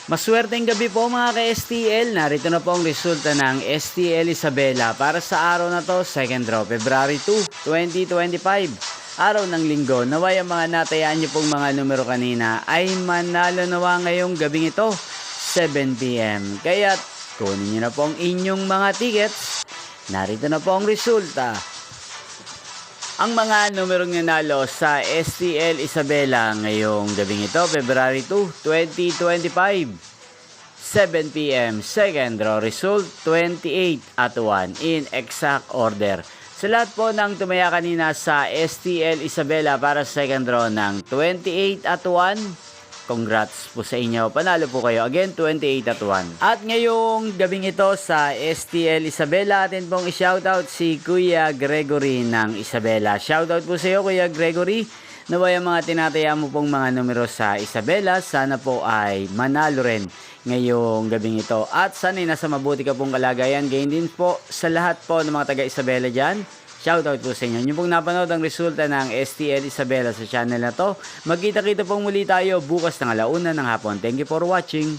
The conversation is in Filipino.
Maswerteng gabi po mga ka-STL. Narito na po ang resulta ng STL Isabela para sa araw na to, 2nd draw, February 2, 2025. Araw ng linggo. Naway ang mga natayaan niyo pong mga numero kanina ay manalo nawa ngayong gabing ito, 7 PM. Kaya kunin niyo na po ang inyong mga tickets. Narito na po ang resulta. Ang mga numerong nanalo sa STL Isabela ngayong gabing ito, February 2, 2025. 7 PM, second draw result, 28 at 1 in exact order. Sa lahat po ng tumaya kanina sa STL Isabela para sa second draw ng 28 at 1, congrats po sa inyo. Panalo po kayo. Again, 28 at 1. At ngayong gabing ito sa STL Isabela, atin pong i-shoutout si Kuya Gregory ng Isabela. Shoutout po sa iyo, Kuya Gregory. Naway ang mga tinataya mo pong mga numero sa Isabela, sana po ay manalo rin ngayong gabing ito. At sana'y nasa mabuti ka pong kalagayan. Gayon din po sa lahat po ng mga taga Isabela dyan. Shoutout po sa inyo. Yung pong napanood ang resulta ng STL Isabela sa channel na to. Magkita-kita pong muli tayo bukas ng 1:00 ng hapon. Thank you for watching.